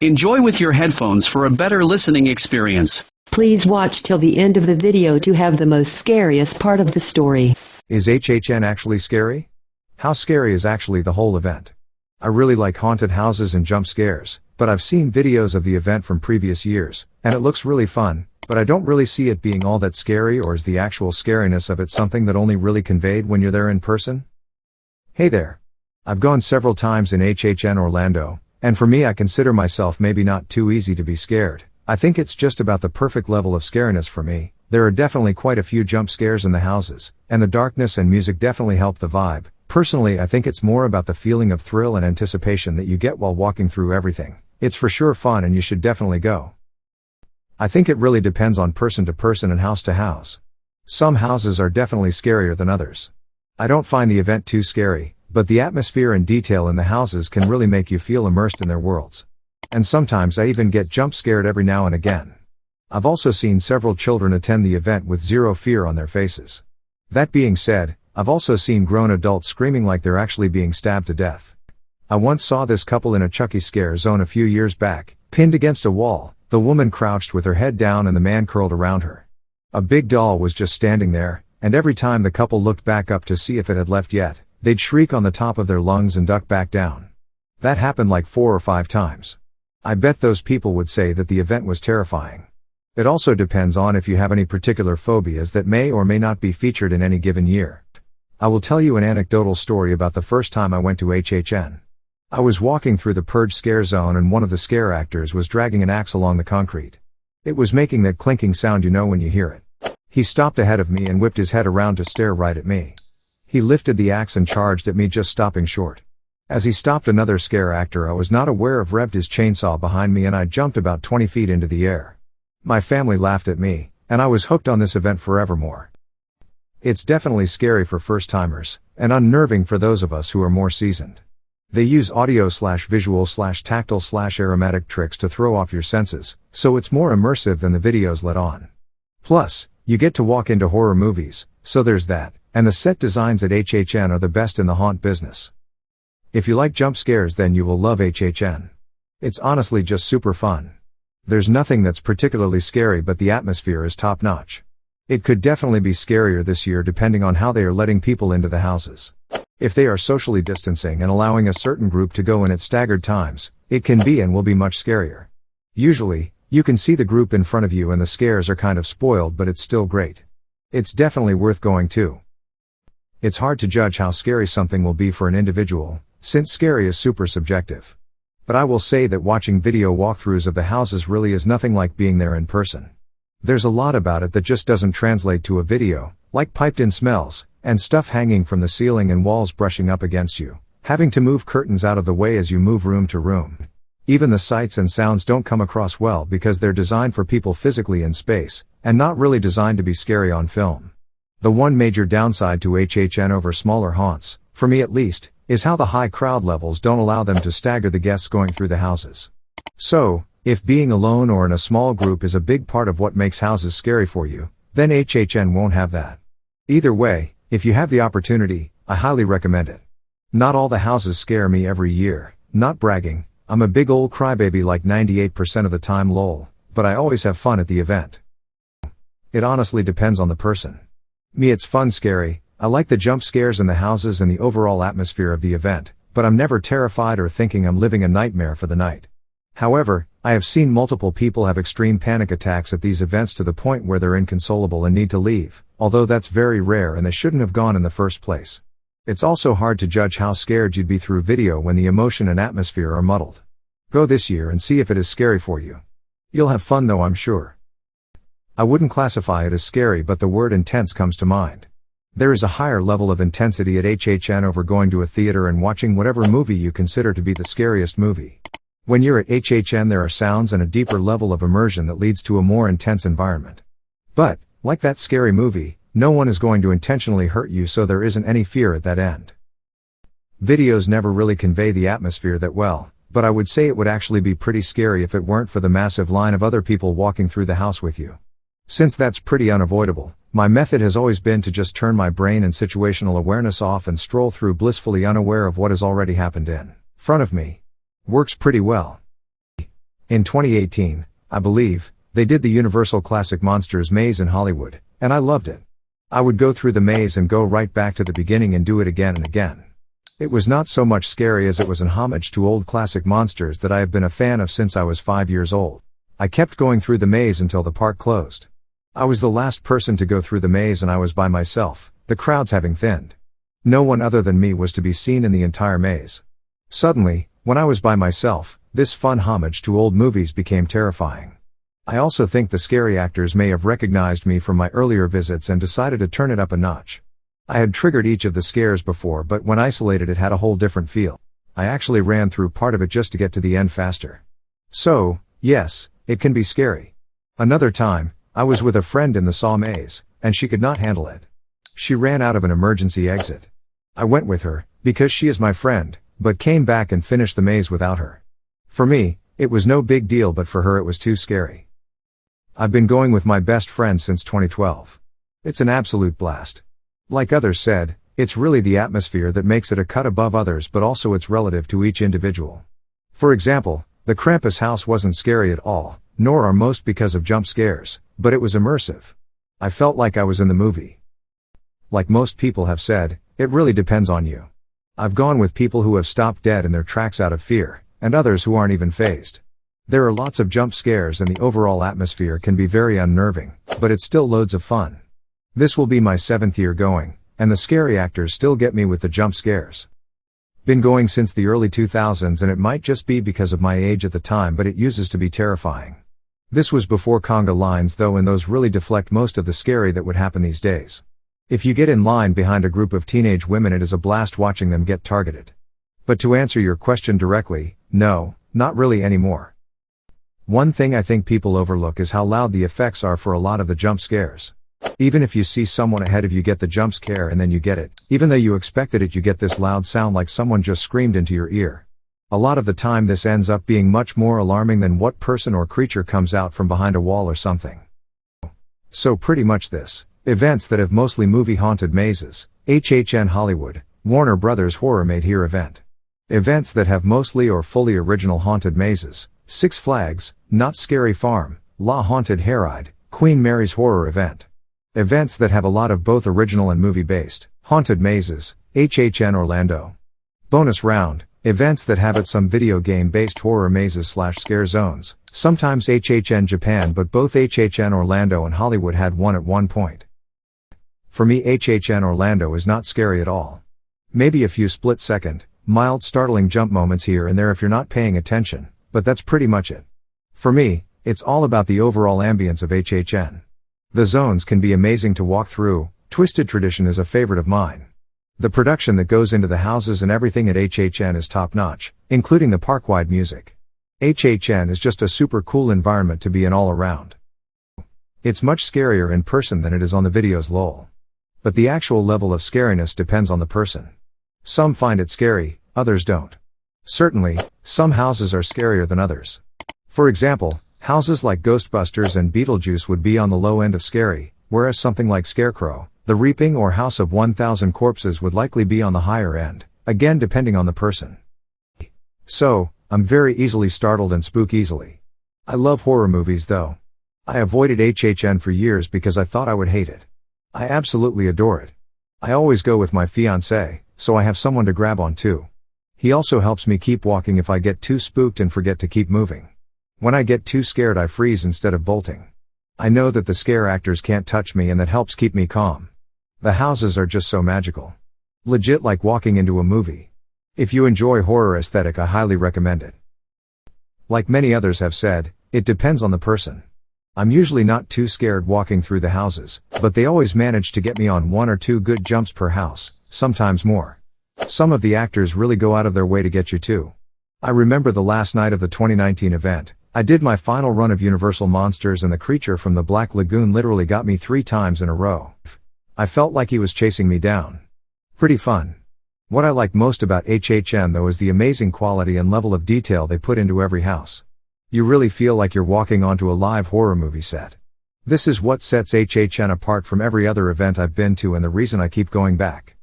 Enjoy with your headphones for a better listening experience. Please watch till the end of the video to have the most scariest part of the story. Is HHN actually scary? How scary is actually the whole event? I really like haunted houses and jump scares, but I've seen videos of the event from previous years, and it looks really fun, but I don't really see it being all that scary. Or is the actual scariness of it something that only really conveyed when you're there in person? Hey there. I've gone several times in HHN Orlando, and for me I consider myself maybe not too easy to be scared. I think it's just about the perfect level of scariness for me. There are definitely quite a few jump scares in the houses, and the darkness and music definitely help the vibe. Personally, I think it's more about the feeling of thrill and anticipation that you get while walking through everything. It's for sure fun and you should definitely go. I think it really depends on person to person and house to house. Some houses are definitely scarier than others. I don't find the event too scary, but the atmosphere and detail in the houses can really make you feel immersed in their worlds. And sometimes I even get jump scared every now and again. I've also seen several children attend the event with zero fear on their faces. That being said, I've also seen grown adults screaming like they're actually being stabbed to death. I once saw this couple in a Chucky scare zone a few years back, pinned against a wall, the woman crouched with her head down and the man curled around her. A big doll was just standing there, and every time the couple looked back up to see if it had left yet, they'd shriek on the top of their lungs and duck back down. That happened like 4 or 5 times. I bet those people would say that the event was terrifying. It also depends on if you have any particular phobias that may or may not be featured in any given year. I will tell you an anecdotal story about the first time I went to HHN. I was walking through the Purge scare zone and one of the scare actors was dragging an axe along the concrete. It was making that clinking sound you know when you hear it. He stopped ahead of me and whipped his head around to stare right at me. He lifted the axe and charged at me, just stopping short. As he stopped another scare actor I was not aware of revved his chainsaw behind me and I jumped about 20 feet into the air. My family laughed at me, and I was hooked on this event forevermore. It's definitely scary for first-timers, and unnerving for those of us who are more seasoned. They use audio/visual/tactile/aromatic tricks to throw off your senses, so it's more immersive than the videos let on. Plus, you get to walk into horror movies, so there's that, and the set designs at HHN are the best in the haunt business. If you like jump scares then you will love HHN. It's honestly just super fun. There's nothing that's particularly scary but the atmosphere is top notch. It could definitely be scarier this year depending on how they are letting people into the houses. If they are socially distancing and allowing a certain group to go in at staggered times, it can be and will be much scarier. Usually, you can see the group in front of you and the scares are kind of spoiled, but it's still great. It's definitely worth going to. It's hard to judge how scary something will be for an individual, since scary is super subjective. But I will say that watching video walkthroughs of the houses really is nothing like being there in person. There's a lot about it that just doesn't translate to a video, like piped-in smells, and stuff hanging from the ceiling and walls brushing up against you, having to move curtains out of the way as you move room to room. Even the sights and sounds don't come across well because they're designed for people physically in space, and not really designed to be scary on film. The one major downside to HHN over smaller haunts, for me at least, is how the high crowd levels don't allow them to stagger the guests going through the houses. So, if being alone or in a small group is a big part of what makes houses scary for you, then HHN won't have that. Either way, if you have the opportunity, I highly recommend it. Not all the houses scare me every year, not bragging, I'm a big old crybaby like 98% of the time lol, but I always have fun at the event. It honestly depends on the person. Me, it's fun scary. I like the jump scares in the houses and the overall atmosphere of the event, but I'm never terrified or thinking I'm living a nightmare for the night. However, I have seen multiple people have extreme panic attacks at these events to the point where they're inconsolable and need to leave, although that's very rare and they shouldn't have gone in the first place. It's also hard to judge how scared you'd be through video when the emotion and atmosphere are muddled. Go this year and see if it is scary for you. You'll have fun though, I'm sure. I wouldn't classify it as scary, but the word intense comes to mind. There is a higher level of intensity at HHN over going to a theater and watching whatever movie you consider to be the scariest movie. When you're at HHN there are sounds and a deeper level of immersion that leads to a more intense environment. But, like that scary movie, no one is going to intentionally hurt you, so there isn't any fear at that end. Videos never really convey the atmosphere that well, but I would say it would actually be pretty scary if it weren't for the massive line of other people walking through the house with you. Since that's pretty unavoidable, my method has always been to just turn my brain and situational awareness off and stroll through blissfully unaware of what has already happened in front of me. Works pretty well. In 2018, I believe, they did the Universal Classic Monsters maze in Hollywood, and I loved it. I would go through the maze and go right back to the beginning and do it again and again. It was not so much scary as it was an homage to old classic monsters that I have been a fan of since I was 5 years old. I kept going through the maze until the park closed. I was the last person to go through the maze and I was by myself, the crowds having thinned. No one other than me was to be seen in the entire maze. Suddenly, when I was by myself, this fun homage to old movies became terrifying. I also think the scary actors may have recognized me from my earlier visits and decided to turn it up a notch. I had triggered each of the scares before, but when isolated it had a whole different feel. I actually ran through part of it just to get to the end faster. So, yes, it can be scary. Another time, I was with a friend in the Saw maze, and she could not handle it. She ran out of an emergency exit. I went with her, because she is my friend, but came back and finished the maze without her. For me, it was no big deal, but for her it was too scary. I've been going with my best friend since 2012. It's an absolute blast. Like others said, it's really the atmosphere that makes it a cut above others, but also it's relative to each individual. For example, the Krampus house wasn't scary at all, nor are most because of jump scares, but it was immersive. I felt like I was in the movie. Like most people have said, it really depends on you. I've gone with people who have stopped dead in their tracks out of fear, and others who aren't even fazed. There are lots of jump scares and the overall atmosphere can be very unnerving, but it's still loads of fun. This will be my 7th year going, and the scary actors still get me with the jump scares. Been going since the early 2000s and it might just be because of my age at the time, but it uses to be terrifying. This was before conga lines though, and those really deflect most of the scary that would happen these days. If you get in line behind a group of teenage women, it is a blast watching them get targeted. But to answer your question directly, no, not really anymore. One thing I think people overlook is how loud the effects are for a lot of the jump scares. Even if you see someone ahead of you get the jump scare and then you get it, even though you expected it, you get this loud sound like someone just screamed into your ear. A lot of the time this ends up being much more alarming than what person or creature comes out from behind a wall or something. So pretty much this. Events that have mostly movie haunted mazes, HHN Hollywood, Warner Brothers Horror Made Here event. Events that have mostly or fully original haunted mazes, Six Flags, Not Scary Farm, La Haunted Hayride, Queen Mary's Horror Event. Events that have a lot of both original and movie-based, haunted mazes, HHN Orlando. Bonus round, events that have some video game-based horror mazes / scare zones, sometimes HHN Japan, but both HHN Orlando and Hollywood had one at one point. For me, HHN Orlando is not scary at all. Maybe a few split-second, mild startling jump moments here and there if you're not paying attention, but that's pretty much it. For me, it's all about the overall ambience of HHN. The zones can be amazing to walk through. Twisted Tradition is a favorite of mine. The production that goes into the houses and everything at HHN is top-notch, including the park-wide music. HHN is just a super cool environment to be in all around. It's much scarier in person than it is on the videos, lol. But the actual level of scariness depends on the person. Some find it scary, others don't. Certainly, some houses are scarier than others. For example, houses like Ghostbusters and Beetlejuice would be on the low end of scary, whereas something like Scarecrow, The Reaping or House of 1000 Corpses would likely be on the higher end, again depending on the person. So, I'm very easily startled and spook easily. I love horror movies though. I avoided HHN for years because I thought I would hate it. I absolutely adore it. I always go with my fiancé, so I have someone to grab on too. He also helps me keep walking if I get too spooked and forget to keep moving. When I get too scared I freeze instead of bolting. I know that the scare actors can't touch me and that helps keep me calm. The houses are just so magical. Legit like walking into a movie. If you enjoy horror aesthetic I highly recommend it. Like many others have said, it depends on the person. I'm usually not too scared walking through the houses, but they always manage to get me on 1 or 2 good jumps per house, sometimes more. Some of the actors really go out of their way to get you too. I remember the last night of the 2019 event, I did my final run of Universal Monsters and the creature from the Black Lagoon literally got me 3 times in a row. I felt like he was chasing me down. Pretty fun. What I like most about HHN though is the amazing quality and level of detail they put into every house. You really feel like you're walking onto a live horror movie set. This is what sets HHN apart from every other event I've been to and the reason I keep going back.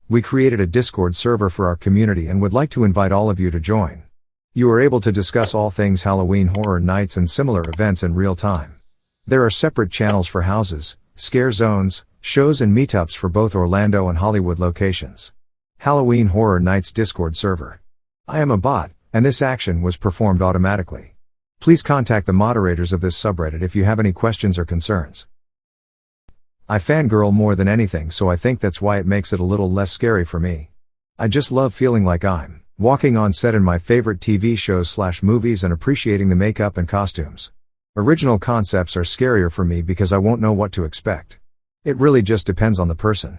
We created a Discord server for our community and would like to invite all of you to join. You are able to discuss all things Halloween Horror Nights and similar events in real time. There are separate channels for houses, scare zones, shows and meetups for both Orlando and Hollywood locations. Halloween Horror Nights Discord server. I am a bot, and this action was performed automatically. Please contact the moderators of this subreddit if you have any questions or concerns. I fangirl more than anything, so I think that's why it makes it a little less scary for me. I just love feeling like I'm walking on set in my favorite TV shows/movies and appreciating the makeup and costumes. Original concepts are scarier for me because I won't know what to expect. It really just depends on the person.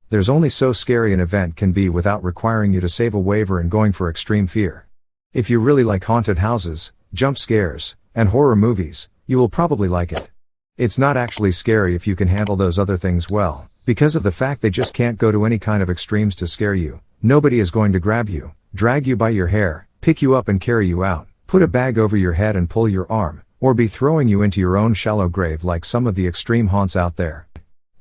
There's only so scary an event can be without requiring you to save a waiver and going for extreme fear. If you really like haunted houses, jump scares, and horror movies, you will probably like it. It's not actually scary if you can handle those other things well, because of the fact they just can't go to any kind of extremes to scare you. Nobody is going to grab you, drag you by your hair, pick you up and carry you out, put a bag over your head and pull your arm, or be throwing you into your own shallow grave like some of the extreme haunts out there.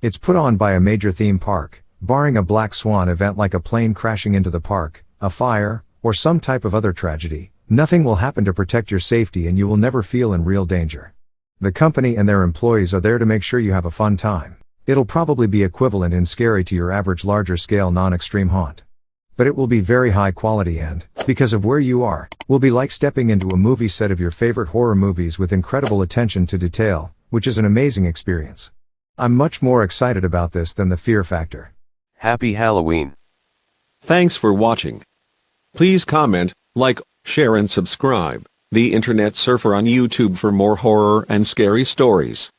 It's put on by a major theme park, barring a black swan event like a plane crashing into the park, a fire, or some type of other tragedy. Nothing will happen to protect your safety and you will never feel in real danger. The company and their employees are there to make sure you have a fun time. It'll probably be equivalent in scary to your average larger scale non-extreme haunt. But it will be very high quality and, because of where you are, will be like stepping into a movie set of your favorite horror movies with incredible attention to detail, which is an amazing experience. I'm much more excited about this than the fear factor. Happy Halloween. Thanks for watching. Please comment, like, share and subscribe. The Internet Surfer on YouTube for more horror and scary stories.